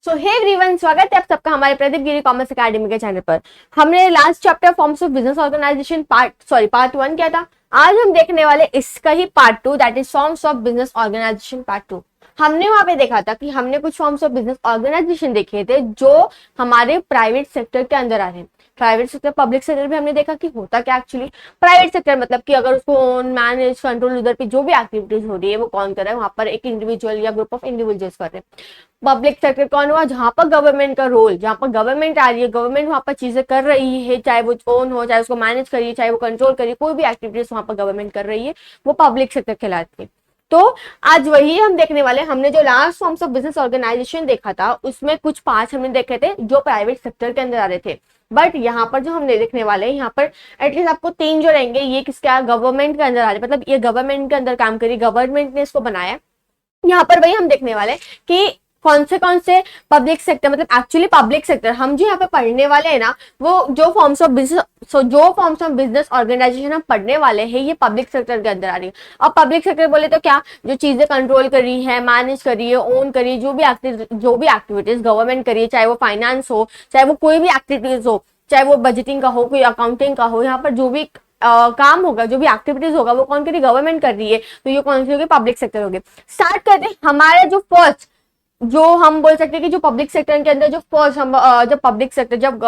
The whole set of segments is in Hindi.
सो हे एवरीवन, स्वागत है आप सबका हमारे प्रदीप गिरी कॉमर्स एकेडमी के चैनल पर। हमने last chapter forms of business organisation part 1 किया था। आज हम देखने वाले इसका ही part 2, that is forms of business organisation part 2। हमने वहां पे देखा था कि हमने कुछ फॉर्म्स ऑफ बिजनेस ऑर्गेनाइजेशन देखे थे जो हमारे प्राइवेट सेक्टर के अंदर आ रहे हैं। प्राइवेट सेक्टर, पब्लिक सेक्टर भी हमने देखा कि होता क्या एक्चुअली। प्राइवेट सेक्टर मतलब कि अगर उसको ओन, मैनेज, कंट्रोल, उधर पे जो भी एक्टिविटीज हो रही है वो कौन कर रहा है, वहां पर एक इंडिविजुअल या ग्रुप ऑफ इंडिविजुअल्स कर रहे हैं। पब्लिक सेक्टर कौन हुआ, जहां पर गवर्नमेंट का रोल, जहां पर गवर्नमेंट आ रही है, गवर्नमेंट वहां पर चीजें कर रही है, चाहे वो ओन हो, चाहे उसको मैनेज करिए, चाहे वो कंट्रोल करिए, कोई भी एक्टिविटीज वहां पर गवर्नमेंट कर रही है, वो पब्लिक सेक्टर कहलाती है। तो आज वही हम देखने वाले। हमने जो last forms of business organization देखा था उसमें कुछ पांच हमने देखे थे जो प्राइवेट सेक्टर के अंदर आ रहे थे, बट यहाँ पर जो हमने देखने वाले हैं, यहाँ पर एटलीस्ट आपको तीन जो रहेंगे ये किसके गवर्नमेंट के अंदर आ रहे, मतलब ये गवर्नमेंट के अंदर काम करी, गवर्नमेंट ने इसको बनाया। यहाँ पर वही हम देखने वाले कि कौन से पब्लिक सेक्टर, मतलब एक्चुअली पब्लिक सेक्टर हम जो यहाँ पे पढ़ने वाले हैं ना, वो जो फॉर्म्स ऑफ बिजनेस ऑर्गेनाइजेशन हम पढ़ने वाले हैं ये पब्लिक सेक्टर के अंदर आ रही है। और पब्लिक सेक्टर बोले तो क्या, जो चीजें कंट्रोल कर रही है, मैनेज कर रही है, ओन कर रही है, जो भी एक्टिविटीज गवर्नमेंट करिए, चाहे वो फाइनेंस हो, चाहे वो कोई भी एक्टिविटीज हो, चाहे वो बजटिंग का हो, कोई अकाउंटिंग का हो, यहाँ पर जो भी काम होगा, जो भी एक्टिविटीज होगा वो कौन कर रही, गवर्नमेंट कर रही है। तो ये कौन सी होगी, पब्लिक सेक्टर होगी। स्टार्ट करते हैं। हमारा जो फर्स्ट, जो हम बोल सकते हैं कि जो पब्लिक सेक्टर के अंदर जो फर्स्ट हम जब पब्लिक सेक्टर, जब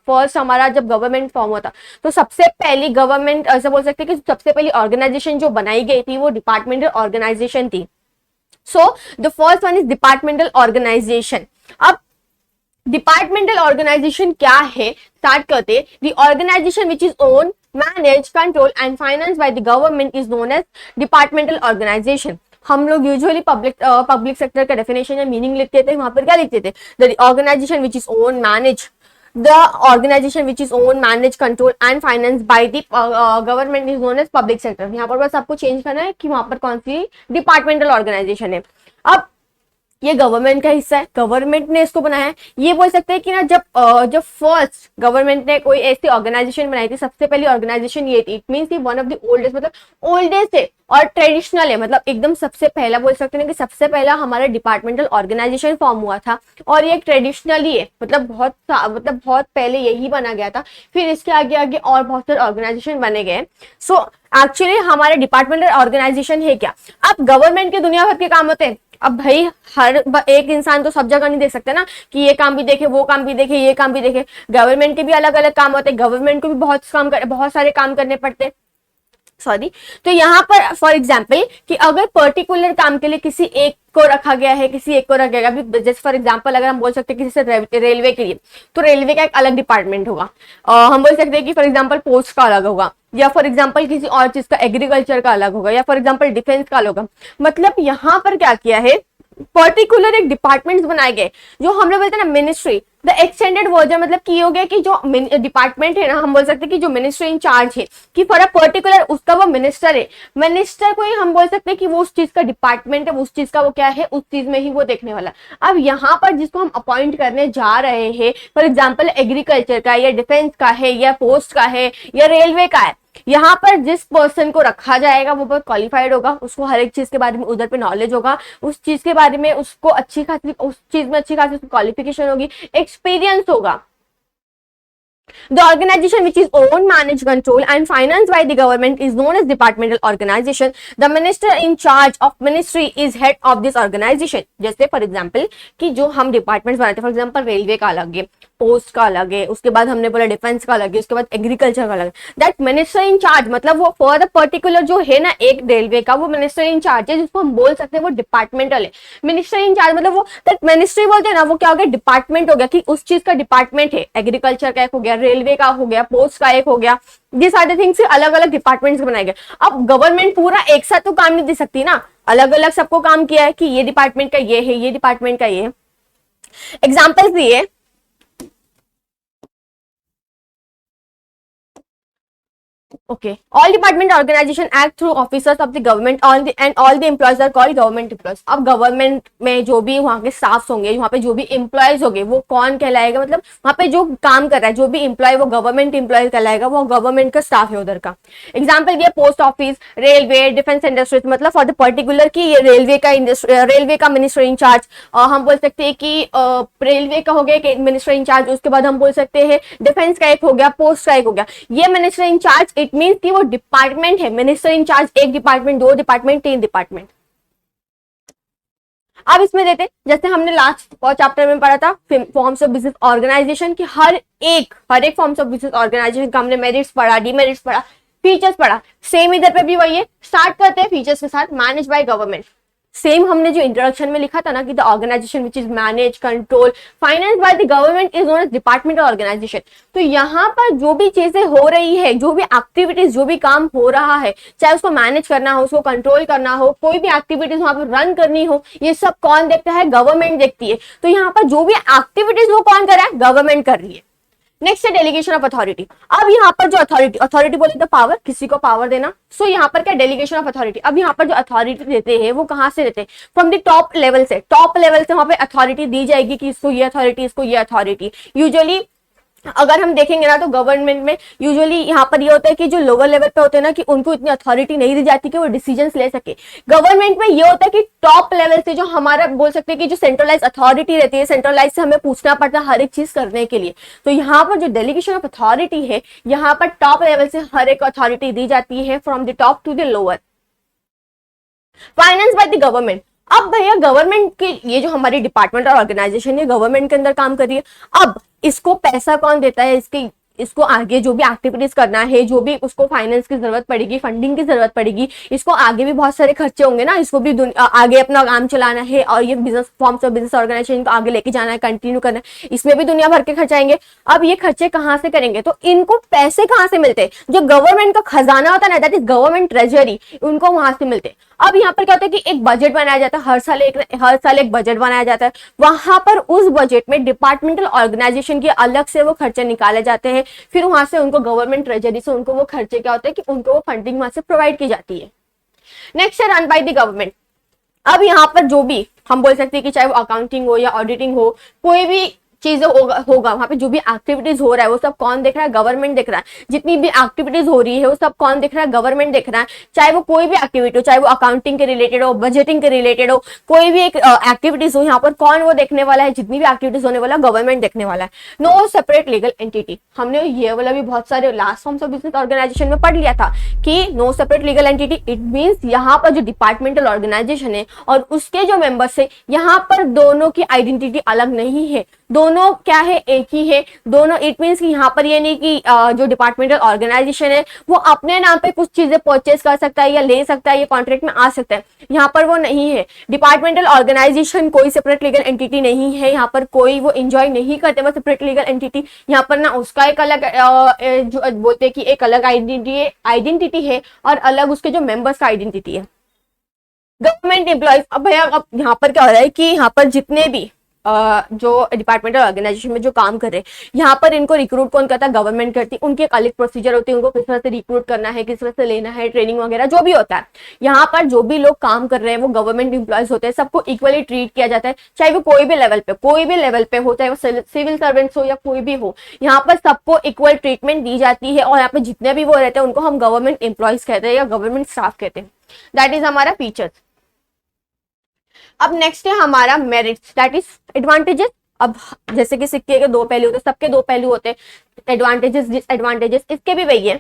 फर्स्ट हमारा जब गवर्नमेंट फॉर्म हुआ था, तो सबसे पहली गवर्नमेंट ऐसा बोल सकते हैं कि सबसे पहली ऑर्गेनाइजेशन जो बनाई गई थी वो डिपार्टमेंटल ऑर्गेनाइजेशन थी। So the first one is departmental organization. अब डिपार्टमेंटल ऑर्गेनाइजेशन क्या है, स्टार्ट करते। The organization which is own, manage, control and finance by the government is known as departmental organization. हम लोग यूजुअली पब्लिक सेक्टर का डेफिनेशन या मीनिंग लिखते थे, वहां पर क्या लिखते थे, the organization which is own, manage, the organization which is owned, managed, controlled and financed by the government is known as public sector। यहाँ पर बस आपको चेंज करना है कि वहां पर कौन सी डिपार्टमेंटल ऑर्गेनाइजेशन है। अब ये गवर्नमेंट का हिस्सा है, गवर्नमेंट ने इसको बनाया है। ये बोल सकते हैं कि ना जब फर्स्ट गवर्नमेंट ने कोई ऐसी ऑर्गेनाइजेशन बनाई थी, सबसे पहली ऑर्गेनाइजेशन ये थी। It means one of the oldest, मतलब ओल्डेस्ट है और ट्रेडिशनल है, मतलब एकदम सबसे पहला बोल सकते हैं कि सबसे पहला हमारा डिपार्टमेंटल ऑर्गेनाइजेशन फॉर्म हुआ था। और ये ट्रेडिशनली है, मतलब बहुत पहले यही बना गया था। फिर इसके आगे आगे और बहुत सारे ऑर्गेनाइजेशन बने गए। सो एक्चुअली हमारे डिपार्टमेंटल ऑर्गेनाइजेशन है क्या। अब गवर्नमेंट के दुनिया भर के काम होते हैं। अब भाई हर एक इंसान तो सब जगह नहीं देख सकते ना, कि ये काम भी देखे, वो काम भी देखे, ये काम भी देखे। गवर्नमेंट के भी अलग अलग काम होते हैं, गवर्नमेंट को भी बहुत सारे काम करने पड़ते हैं। सॉरी। तो यहाँ पर फॉर एग्जाम्पल कि अगर पर्टिकुलर काम के लिए किसी एक को रखा गया है, किसी एक को रखा गया, अभी जैसे फॉर एग्जांपल अगर हम बोल सकते हैं किसी से रेलवे के लिए, तो रेलवे का एक अलग डिपार्टमेंट होगा। हम बोल सकते हैं कि फॉर एग्जांपल पोस्ट का अलग होगा, या फॉर एग्जांपल किसी और चीज का, एग्रीकल्चर का अलग होगा, या फॉर एग्जांपल डिफेंस का अलग होगा। मतलब यहाँ पर क्या किया है, पर्टिकुलर एक डिपार्टमेंट्स बनाए गए, जो हम लोग बोलते हैं ना मिनिस्ट्री, द एक्सटेंडेड वर्जन। मतलब कि हो गया कि जो डिपार्टमेंट है ना, हम बोल सकते हैं कि जो मिनिस्ट्री इन चार्ज है, कि फॉर अ पर्टिकुलर उसका वो मिनिस्टर है, मिनिस्टर को ही हम बोल सकते हैं कि वो उस चीज का डिपार्टमेंट है, उस चीज का वो क्या है, उस चीज में ही वो देखने वाला। अब यहाँ पर जिसको हम अपॉइंट करने जा रहे हैं, फॉर एग्जाम्पल एग्रीकल्चर का, या डिफेंस का है, या पोस्ट का है, या रेलवे का है, यहाँ पर जिस पर्सन को रखा जाएगा वो बहुत क्वालिफाइड होगा, उसको हर एक चीज के बारे में उधर पे नॉलेज होगा, उस चीज के बारे में उसको अच्छी खासी, उस चीज में अच्छी खासी क्वालिफिकेशन होगी, एक्सपीरियंस होगा। The organization which is owned, managed, controlled and financed by the government is known as departmental organization. The minister in charge of ministry is head of this organization. जैसे फॉर एग्जाम्पल कि जो हम डिपार्टमेंट्स बनाते हैं, फॉर एग्जाम्पल रेलवे का अलग है, पोस्ट का अलग है, उसके बाद हमने बोला डिफेंस का अलग है, उसके बाद एग्रीकल्चर का अलग है। दैट मिनिस्टर इन चार्ज, मतलब वो फॉर द पर्टिकुलर जो है ना एक रेलवे का, वो मिनिस्टर इन चार्ज है, जिसको हम बोल सकते हैं वो डिपार्टमेंटल है। मिनिस्टर इन चार्ज मतलब वो दैट मिनिस्ट्री बोलते हैं ना, वो क्या हो गया, डिपार्टमेंट हो गया, कि उस चीज का डिपार्टमेंट है। एग्रीकल्चर का एक हो गया, रेलवे का हो गया, पोस्ट का एक हो गया, ये सारे थिंग्स अलग अलग डिपार्टमेंट्स बनाए गए। अब गवर्नमेंट पूरा एक साथ तो काम नहीं दे सकती ना, अलग अलग सबको काम किया है कि ये डिपार्टमेंट का ये है, ये डिपार्टमेंट का ये है। एग्जाम्पल्स दिए, Okay. All department organization act through officers of the government and all the employees are called government employees. अब गवर्नमेंट में जो भी वहाँ के स्टाफ होंगे, वहाँ पे जो भी एम्प्लॉयज होंगे, वो कौन कहलाएगा, मतलब वहाँ पे जो काम कर रहा है जो भी एम्प्लॉय, वो गवर्नमेंट एम्प्लॉय कहलाएगा, वो गवर्नमेंट का स्टाफ है उधर का. एग्जाम्पल दिया post office, railway, defence industry, मतलब फॉर द पर्टिकुलर की ये रेलवे का मिनिस्टर इंचार्ज. हम बोल सकते हैं कि रेलवे का हो गया मिनिस्टर इंचार्ज. उसके बाद हम बोल सकते हैं डिफेंस का एक हो गया, पोस्ट का एक हो गया. ये मिनिस्टर इंचार्ज इट मींस कि वो डिपार्टमेंट है. मिनिस्टर इंचार्ज एक डिपार्टमेंट, दो डिपार्टमेंट, तीन डिपार्टमेंट. अब इसमें देते जैसे हमने लास्ट चैप्टर में पढ़ा था फॉर्म्स ऑफ बिजनेस ऑर्गेनाइजेशन की, हर एक फॉर्म्स ऑफ बिजनेस ऑर्गेनाइजेशन का हमने मेरिट्स पढ़ा, डीमेरिट्स पढ़ा, फीचर्स पढ़ा. सेम इधर पे भी वही है. स्टार्ट करते हैं फीचर्स के साथ. Manage by government. सेम हमने जो इंट्रोडक्शन में लिखा था ना कि the organization which is manage, control, finance by the government is known as departmental organization. तो यहाँ पर जो भी चीजें हो रही है, जो भी एक्टिविटीज, जो भी काम हो रहा है, चाहे उसको मैनेज करना हो, उसको कंट्रोल करना हो, कोई भी एक्टिविटीज वहां पर रन करनी हो, ये सब कौन देखता है? गवर्नमेंट देखती है. तो यहाँ पर जो भी एक्टिविटीज वो कौन कर रहा है? गवर्नमेंट कर रही है. नेक्स्ट है डेलीगेशन ऑफ अथॉरिटी. अब यहाँ पर जो अथॉरिटी बोले तो पावर, किसी को पावर देना. सो यहाँ पर क्या? Delegation of authority. अब यहाँ पर जो अथॉरिटी देते हैं वो कहाँ से देते हैं? फ्रॉम द टॉप लेवल से. टॉप लेवल से वहां पे अथॉरिटी दी जाएगी कि इसको ये अथॉरिटी, इसको ये अथॉरिटी. यूजुअली अगर हम देखेंगे ना तो गवर्नमेंट में यूजुअली यहाँ पर ये होता है कि जो लोअर लेवल पे होते हैं ना कि उनको इतनी अथॉरिटी नहीं दी जाती कि वो डिसीजंस ले सके. गवर्नमेंट में ये होता है कि टॉप लेवल से जो हमारा बोल सकते हैं कि जो सेंट्रलाइज अथॉरिटी रहती है, सेंट्रलाइज से हमें पूछना पड़ता है हर एक चीज करने के लिए. तो यहाँ पर जो डेलीगेशन ऑफ अथॉरिटी है, यहाँ पर टॉप लेवल से हर एक अथॉरिटी दी जाती है from the top to the lower. Finance by the government. अब भैया गवर्नमेंट के ये जो हमारी डिपार्टमेंट और ऑर्गेनाइजेशन है, गवर्नमेंट के अंदर काम कर रही है. अब इसको पैसा कौन देता है? इसको आगे जो भी एक्टिविटीज करना है, जो भी उसको फाइनेंस की जरूरत पड़ेगी, फंडिंग की जरूरत पड़ेगी, इसको आगे भी बहुत सारे खर्चे होंगे ना, इसको भी आगे अपना काम चलाना है और ये business forms of business organization को आगे लेके जाना है, कंटिन्यू करना है, इसमें भी दुनिया भर के खर्च आएंगे. अब ये खर्चे कहाँ से करेंगे? तो इनको पैसे कहाँ से मिलते हैं? जो गवर्नमेंट का खजाना होता है ना, दैट इज गवर्नमेंट ट्रेजरी, उनको वहां से मिलते हैं. अब यहाँ पर क्या होता है कि एक बजट बनाया जाता है, हर साल एक बजट बनाया जाता है. वहां पर उस बजट में डिपार्टमेंटल ऑर्गेनाइजेशन के अलग से वो खर्चे निकाले जाते हैं. फिर वहां से उनको गवर्नमेंट ट्रेजरी से उनको वो खर्चे क्या होते हैं कि उनको वो फंडिंग वहां से प्रोवाइड की जाती है. नेक्स्ट है रन बाय द गवर्नमेंट. अब यहाँ पर जो भी हम बोल सकते हैं कि चाहे वो अकाउंटिंग हो या ऑडिटिंग हो, कोई भी चीजें होगा वहां पे जो भी एक्टिविटीज हो रहा है वो सब कौन देख रहा है? गवर्नमेंट देख रहा है. जितनी भी एक्टिविटीज हो रही है वो सब कौन देख रहा है? गवर्नमेंट देख रहा है. चाहे वो कोई भी एक्टिविटी हो, चाहे वो अकाउंटिंग के रिलेटेड हो, बजटिंग के रिलेटेड हो, कोई भी एक एक्टिविटीज हो, यहाँ पर कौन वो देखने वाला है? जितनी भी एक्टिविटीज होने वाला गवर्नमेंट देखने वाला है. No separate legal entity. हमने ये वाला भी बहुत सारे last forms of business organization में पढ़ लिया था कि no separate legal entity it means यहाँ पर जो डिपार्टमेंटल ऑर्गेनाइजेशन है और उसके जो मेंबर्स है, यहाँ पर दोनों की आइडेंटिटी अलग नहीं है. दोनों क्या है? एक ही है. दोनों इट मींस कि यहाँ पर ये नहीं कि जो डिपार्टमेंटल ऑर्गेनाइजेशन है वो अपने नाम पे कुछ चीजें परचेज कर सकता है या ले सकता है, ये कॉन्ट्रैक्ट में आ सकता है. यहाँ पर वो नहीं है. डिपार्टमेंटल ऑर्गेनाइजेशन कोई सेपरेट लीगल एंटिटी नहीं है. यहाँ पर कोई वो एंजॉय नहीं करते वो सेपरेट लीगल एंटिटी. यहाँ पर ना उसका एक अलग जो बोलते हैं कि एक अलग आइडेंटिटी है और अलग उसके जो मेंबर्स का आइडेंटिटी है. Government employees. अब भैया अब यहाँ पर क्या हो रहा है कि यहाँ पर जितने भी जो डिपार्टमेंटल ऑर्गेनाइजेशन में जो काम कर रहे हैं, यहाँ पर इनको रिक्रूट कौन करता है? गवर्नमेंट करती है. उनकी एक अलग प्रोसीजर होती है, उनको किस तरह से रिक्रूट करना है, किस तरह से लेना है, ट्रेनिंग वगैरह जो भी होता है. यहाँ पर जो भी लोग काम कर रहे हैं वो गवर्नमेंट एम्प्लॉयज होते हैं. सबको इक्वली ट्रीट किया जाता है, चाहे वो कोई भी लेवल पे हो, चाहे वो सिविल सर्वेंट्स हो या कोई भी हो. यहाँ पर सबको इक्वल ट्रीटमेंट दी जाती है और यहाँ पर जितने भी वो रहते हैं उनको हम गवर्नमेंट एम्प्लॉयज कहते हैं या गवर्नमेंट स्टाफ कहते हैं. दैट इज हमारा फीचर्स. अब नेक्स्ट है हमारा मेरिट्स, दैट इज एडवांटेजेस. अब जैसे कि सिक्के के दो पहलू होते हैं, सबके दो पहलू होते हैं, एडवांटेजेस डिसएडवांटेजेस. इसके भी वही है.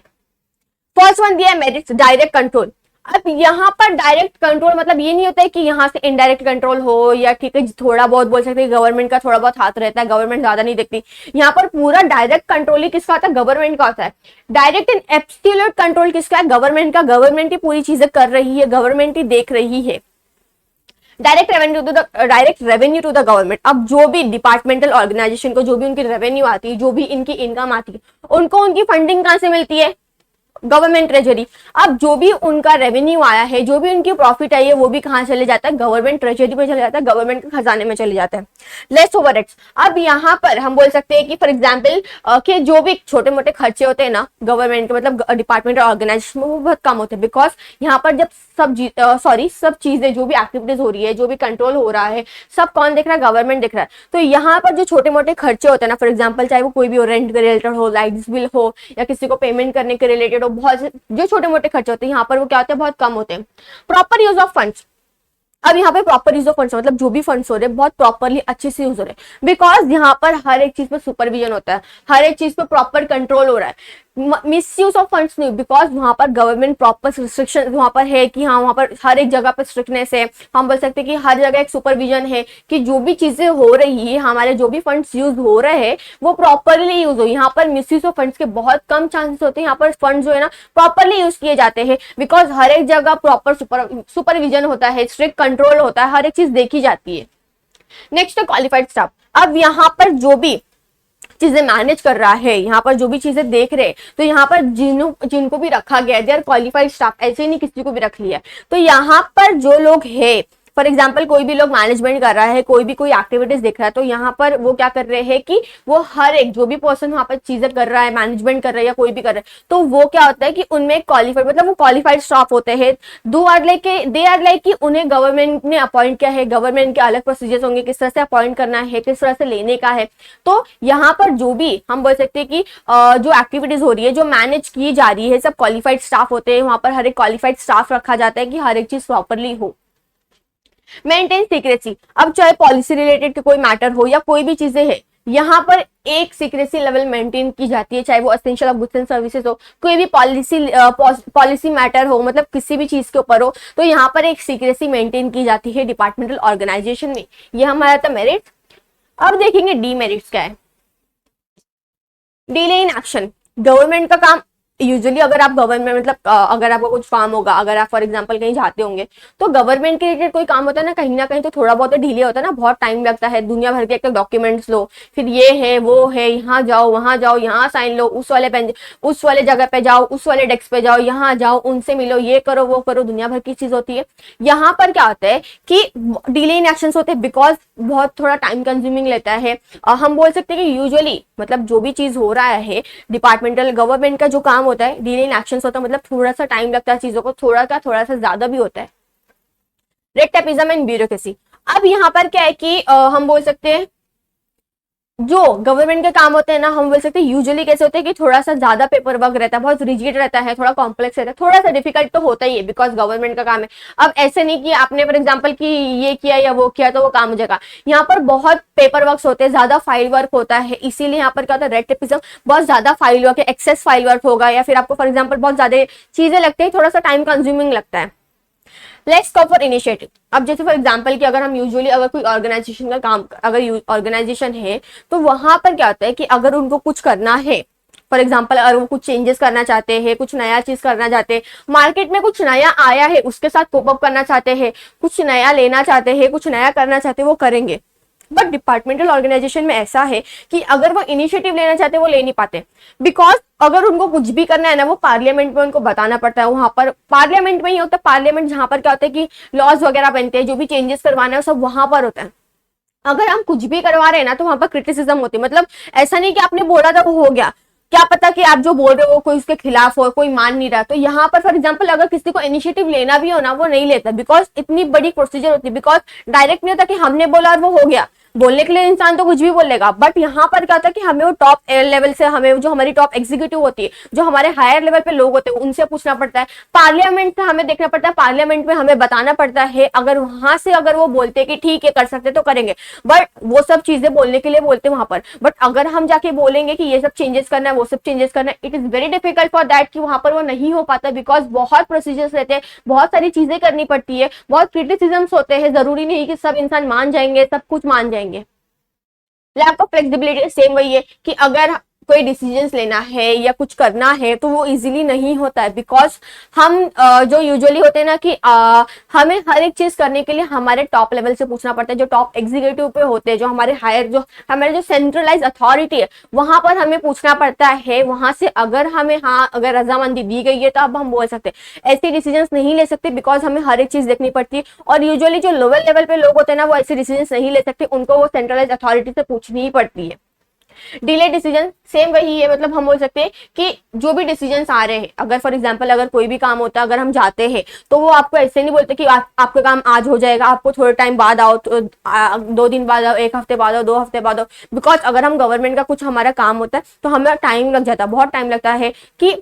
फर्स्ट वन दिया है मेरिट्स, डायरेक्ट कंट्रोल. अब यहाँ पर डायरेक्ट कंट्रोल मतलब ये नहीं होता है कि यहाँ से इनडायरेक्ट कंट्रोल हो या ठीक है थोड़ा बहुत बोल सकते हैं गवर्नमेंट का थोड़ा बहुत हाथ रहता है, गवर्नमेंट ज्यादा नहीं देखती. यहाँ पर पूरा डायरेक्ट कंट्रोल ही किसका होता है? गवर्नमेंट का होता है. डायरेक्ट एंड एब्सोल्यूट कंट्रोल किसका है? गवर्नमेंट का. गवर्नमेंट ही पूरी चीजें कर रही है, गवर्नमेंट ही देख रही है. Direct revenue to the government. अब जो भी डिपार्टमेंटल ऑर्गेनाइजेशन को जो भी उनकी रेवेन्यू आती है, जो भी इनकी इनकम आती है, उनको उनकी फंडिंग कहां से मिलती है? Government treasury. अब जो भी उनका रेवेन्यू आया है, जो भी उनकी प्रॉफिट आई है, वो भी कहाँ चले जाता है, गवर्नमेंट ट्रेजरी में चले जाता है, गवर्नमेंट के खजाने में चले जाता है। Less overheads. अब यहाँ पर हम बोल सकते हैं कि फॉर एग्जाम्पल कि जो भी छोटे मोटे खर्चे होते हैं ना गवर्नमेंट के, मतलब डिपार्टमेंट और ऑर्गेनाइजेशन में, वो बहुत कम होते हैं। बिकॉज यहाँ पर जब सब चीजें, जो भी एक्टिविटीज हो रही है, जो भी कंट्रोल हो रहा है, सब कौन देख रहा है, गवर्नमेंट देख रहा है। तो यहाँ पर जो छोटे मोटे खर्चे होते हैं ना, फॉर एग्जाम्पल चाहे वो कोई भी हो, रेंट के रिलेटेड हो, लाइट्स बिल हो, या किसी को पेमेंट करने के रिलेटेड हो, बहुत जो छोटे मोटे खर्चे होते हैं यहाँ पर वो क्या होते हैं, बहुत कम होते हैं। Proper use of funds. अब यहाँ पे प्रॉपर यूज ऑफ फंड्स मतलब जो भी फंड्स हो रहे हैं बहुत प्रॉपरली अच्छे से यूज हो रहे हैं। बिकॉज यहाँ पर हर एक चीज पे सुपरविजन होता है, हर एक चीज पे प्रॉपर कंट्रोल हो रहा है। मिस यूज ऑफ फंड्स नहीं, बिकॉज वहां पर गवर्नमेंट प्रॉपर रिस्ट्रिक्शन वहां पर है कि हाँ वहां पर हर एक जगह पर स्ट्रिक्टनेस है। हम बोल सकते हैं कि हर जगह एक सुपरविजन है कि जो भी चीजें हो रही है, हमारे जो भी फंड्स यूज हो रहे हैं वो प्रॉपरली यूज हो। यहाँ पर मिस यूज ऑफ फंड्स के बहुत कम चांसेस होते हैं। यहाँ पर फंड जो है ना प्रॉपरली यूज किए जाते हैं, बिकॉज हर एक जगह प्रॉपर सुपरविजन होता है, स्ट्रिक्ट कंट्रोल होता है, हर एक चीज देखी जाती है। नेक्स्ट है क्वालिफाइड स्टाफ। अब यहाँ पर जो भी चीजें मैनेज कर रहा है, यहाँ पर जो भी चीजें देख रहे हैं, तो यहाँ पर जिनको भी रखा गया है, दे आर क्वालिफाइड स्टाफ। ऐसे ही नहीं किसी को भी रख लिया। तो यहाँ पर जो लोग है, फॉर एग्जाम्पल कोई भी लोग मैनेजमेंट कर रहा है, कोई भी कोई एक्टिविटीज देख रहा है, तो यहाँ पर वो क्या कर रहे हैं कि वो हर एक जो भी पर्सन वहां पर चीजें कर रहा है, मैनेजमेंट कर रहा है या कोई भी कर रहा है, तो वो क्या होता है कि उनमें क्वालिफाइड मतलब वो क्वालिफाइड स्टाफ होते हैं। दे आर लाइक कि उन्हें गवर्नमेंट ने अपॉइंट किया है, गवर्नमेंट के अलग प्रोसीजर्स होंगे किस तरह से अपॉइंट करना है, किस तरह से लेने का है। तो यहाँ पर जो भी हम बोल सकते हैं कि जो एक्टिविटीज हो रही है, जो मैनेज की जा रही है, सब क्वालिफाइड स्टाफ होते हैं। वहां पर हर एक क्वालिफाइड स्टाफ रखा जाता है कि हर एक चीज प्रॉपरली हो। Maintain secrecy. अब चाहे पॉलिसी रिलेटेड कोई मैटर हो या कोई भी चीजें है, यहाँ पर एक सीक्रेसी लेवल मेंटेन की जाती है, चाहे वो essential of goods and services हो, कोई भी पॉलिसी मैटर हो, मतलब किसी भी चीज के ऊपर हो, तो यहाँ पर एक सीक्रेसी मेंटेन की जाती है डिपार्टमेंटल ऑर्गेनाइजेशन में। ये हमारा था मेरिट। अब देखेंगे डीमेरिट्स क्या है। Delay in action. गवर्नमेंट का काम यूजुअली अगर आप गवर्नमेंट मतलब अगर आपका कुछ काम होगा, अगर आप फॉर एग्जांपल कहीं जाते होंगे, तो गवर्नमेंट के रिलेटेड कोई काम होता है ना कहीं तो थोड़ा बहुत डिले होता है ना, बहुत टाइम लगता है। दुनिया भर के एक तो डॉक्यूमेंट्स लो, फिर ये है वो है, यहाँ जाओ वहां जाओ, यहाँ साइन लो, उस वाले जगह पे जाओ, उस वाले डेस्क पे जाओ, यहाँ जाओ, उनसे मिलो, ये करो वो करो, दुनिया भर की चीज होती है। यहाँ पर क्या होता है कि डिले इन एक्शन होते हैं, बिकॉज बहुत थोड़ा टाइम कंज्यूमिंग लेता है। हम बोल सकते हैं कि यूजुअली मतलब जो भी चीज हो रहा है डिपार्टमेंटल गवर्नमेंट का जो काम होता है, डिले इन एक्शंस होता है, मतलब थोड़ा सा टाइम लगता है चीजों को, थोड़ा सा ज्यादा भी होता है। Red tapism and bureaucracy. अब यहाँ पर क्या है कि हम बोल सकते हैं जो गवर्नमेंट के काम होते हैं ना, हम बोल सकते हैं यूजुअली कैसे होते हैं कि थोड़ा सा ज्यादा पेपर वर्क रहता है, बहुत रिजिड रहता है, थोड़ा कॉम्प्लेक्स रहता है, थोड़ा सा डिफिकल्ट तो होता ही है, बिकॉज गवर्नमेंट का काम है। अब ऐसे नहीं कि आपने फॉर एग्जांपल कि ये किया या वो किया तो वो काम हो जाएगा। यहाँ पर बहुत पेपर वर्क होते हैं, ज्यादा फाइल वर्क होता है, इसीलिए यहाँ पर क्या होता है रेड टेपिज्म, बहुत ज्यादा फाइल वर्क है, एक्सेस फाइल वर्क होगा, या फिर आपको फॉर एग्जाम्पल बहुत ज्यादा चीजें लगती है, थोड़ा सा टाइम कंज्यूमिंग लगता है। Let's go for initiative. अब जैसे फॉर एग्जांपल कि अगर हम यूजुअली अगर कोई ऑर्गेनाइजेशन का काम, अगर ऑर्गेनाइजेशन है, तो वहां पर क्या होता है कि अगर उनको कुछ करना है, फॉर एग्जाम्पल अगर वो कुछ चेंजेस करना चाहते हैं, कुछ नया चीज करना चाहते हैं, मार्केट में कुछ नया आया है उसके साथ कोप अप करना चाहते हैं, कुछ नया लेना चाहते हैं, कुछ नया करना चाहते हैं, वो करेंगे। बट डिपार्टमेंटल ऑर्गेनाइजेशन में ऐसा है कि अगर वो इनिशिएटिव लेना चाहते हैं वो ले नहीं पाते, बिकॉज अगर उनको कुछ भी करना है ना, वो पार्लियामेंट में उनको बताना पड़ता है। वहां पर पार्लियामेंट में ही होता है, पार्लियामेंट जहां पर क्या होता है कि लॉज वगैरह बनते हैं, जो भी चेंजेस करवाना है सब वहां पर होता है। अगर हम कुछ भी करवा रहे हैं ना, तो वहां पर क्रिटिसिज्म होती है। मतलब ऐसा नहीं कि आपने बोला था वो हो गया, क्या पता कि आप जो बोल रहे हो कोई उसके खिलाफ हो, कोई मान नहीं रहा। तो यहाँ पर फॉर एग्जांपल अगर किसी को इनिशिएटिव लेना भी हो ना, वो नहीं लेता, बिकॉज इतनी बड़ी प्रोसीजर होती है। बिकॉज डायरेक्ट नहीं होता कि हमने बोला और वो हो गया, बोलने के लिए इंसान तो कुछ भी बोलेगा, बट यहाँ पर क्या होता है कि हमें वो टॉप लेवल से, हमें जो हमारी टॉप एग्जीक्यूटिव होती है, जो हमारे हायर लेवल पे लोग होते हैं, उनसे पूछना पड़ता है। पार्लियामेंट से हमें देखना पड़ता है, पार्लियामेंट में हमें बताना पड़ता है। अगर वहां से अगर वो बोलते हैं कि ठीक है कर सकते तो करेंगे, बट वो सब चीजें बोलने के लिए बोलते हैं वहां पर। बट अगर हम जाके बोलेंगे कि ये सब चेंजेस करना है, वो सब चेंजेस करना है, it is very difficult for that कि वहां पर वो नहीं हो पाता, बिकॉज बहुत प्रोसीजर्स रहते हैं, बहुत सारी चीजें करनी पड़ती है, बहुत क्रिटिसिज्म्स होते हैं। जरूरी नहीं कि सब इंसान मान जाएंगे, सब कुछ मान जाएंगे। लैक ऑफ फ्लेक्सिबिलिटी सेम वही है कि अगर कोई डिसीजंस लेना है या कुछ करना है तो वो इजीली नहीं होता है, बिकॉज हम जो यूजुअली होते हैं ना कि हमें हर एक चीज करने के लिए हमारे टॉप लेवल से पूछना पड़ता है, जो टॉप एग्जीक्यूटिव पे होते हैं, जो हमारे हायर, जो हमारे जो सेंट्रलाइज अथॉरिटी है वहां पर हमें पूछना पड़ता है। वहां से अगर हमें हाँ अगर रजामंदी दी गई है तो अब हम बोल सकते हैं। ऐसे डिसीजंस नहीं ले सकते बिकॉज हमें हर एक चीज देखनी पड़ती है, और यूजुअली जो लोअर लेवल पे लोग होते हैं ना वो ऐसे डिसीजंस नहीं ले सकते, उनको वो सेंट्रलाइज अथॉरिटी से पूछनी ही पड़ती है। डिले डिसीजन सेम वही है, मतलब हम बोल सकते हैं कि जो भी डिसीजंस आ रहे हैं, अगर फॉर एग्जांपल अगर कोई भी काम होता है, अगर हम जाते हैं तो वो आपको ऐसे नहीं बोलते कि आपका काम आज हो जाएगा, आपको थोड़े टाइम बाद आओ, तो 2 दिन बाद आओ, 1 हफ्ते बाद आओ, 2 हफ्ते बाद आओ। बिकॉज अगर हम गवर्नमेंट का कुछ हमारा काम होता है तो हमें टाइम लग जाता है, बहुत टाइम लगता है कि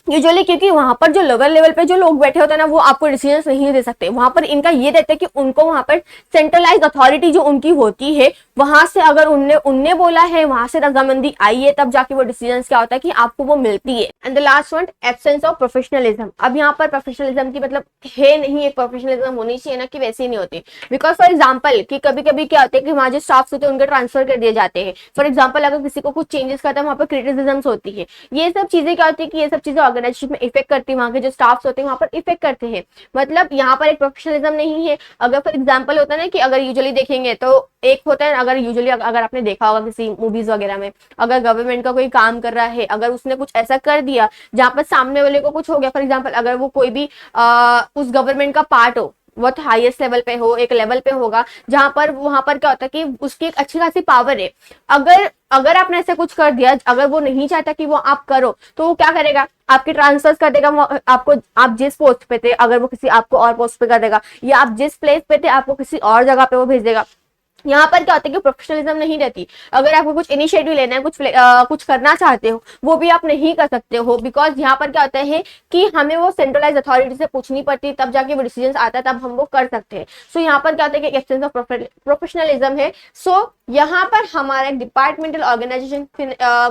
यूजुअली, क्योंकि वहां पर जो लोअर लेवल पे जो लोग बैठे होते हैं ना वो आपको डिसीजंस नहीं दे सकते। वहां पर इनका ये रहता है कि उनको वहां पर सेंट्रलाइज अथॉरिटी जो उनकी होती है वहां से अगर उनने उनने बोला है, वहां से रजामंदी आई है, तब जाके वो डिसीजंस क्या होता है कि आपको वो मिलती है। And the last one, absence of professionalism. अब यहाँ पर प्रोफेशनलिज्म की मतलब है नहीं, एक प्रोफेशनलिज्म होनी चाहिए ना कि वैसे ही नहीं होती। बिकॉज फॉर एग्जाम्पल कि कभी कभी क्या होता है कि वहां जो स्टाफ होते हैं उनके ट्रांसफर कर दिए जाते हैं। फॉर एग्जाम्पल अगर किसी को कुछ चेंजेस करता है वहां पर क्रिटिसिज्म होती है। ये सब चीजें क्या होती है कि ये सब चीजें ऑर्गेनाइजेशन में इफेक्ट करती है, वहां के जो स्टाफ होते हैं वहां पर इफेक्ट करते हैं। मतलब यहाँ पर एक प्रोफेशनलिज्म नहीं है। अगर फॉर एग्जाम्पल होता है ना कि अगर यूजुअली देखेंगे तो एक होता है, अगर यूजुअली अगर आपने देखा होगा किसी मूवीज वगैरह में, अगर गवर्नमेंट का कोई काम कर रहा है, अगर उसने कुछ ऐसा कर दिया जहां पर सामने वाले को कुछ हो गया, फॉर एग्जाम्पल अगर वो कोई भी उस गवर्नमेंट का पार्ट हो, बहुत हाईएस्ट लेवल पे हो, एक लेवल पे होगा जहां पर वहां पर क्या होता है कि उसकी एक अच्छी खासी पावर है। अगर अगर आपने ऐसे कुछ कर दिया, अगर वो नहीं चाहता कि वो आप करो, तो वो क्या करेगा, आपके ट्रांसफर कर देगा। आपको, आप जिस पोस्ट पे थे अगर वो किसी आपको और पोस्ट पे कर देगा, या आप जिस प्लेस पे थे आपको किसी और जगह पे वो भेज देगा। यहाँ पर क्या होता है कि प्रोफेशनलिज्म नहीं रहती। अगर आपको कुछ इनिशिएटिव लेना है, कुछ करना चाहते हो, वो भी आप नहीं कर सकते हो। बिकॉज यहाँ पर क्या होता है कि हमें वो सेंट्रलाइज अथॉरिटी से पूछनी पड़ती है, तब जाके वो डिसीजन आता है, तब हम वो कर सकते हैं। सो यहाँ पर क्या होता है कि एब्सेंस ऑफ प्रोफेशनलिज्म है। सो यहाँ पर हमारा डिपार्टमेंटल ऑर्गेनाइजेशन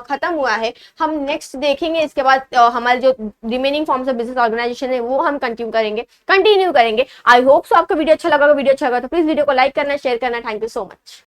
खत्म हुआ है। हम नेक्स्ट देखेंगे इसके बाद हमारे जो remaining forms of business organization है वो हम कंटिन्यू करेंगे। आई होप सो आपका वीडियो अच्छा लगा। वीडियो अच्छा लगा तो प्लीज वीडियो को लाइक करना, शेयर करना। Thank you so much.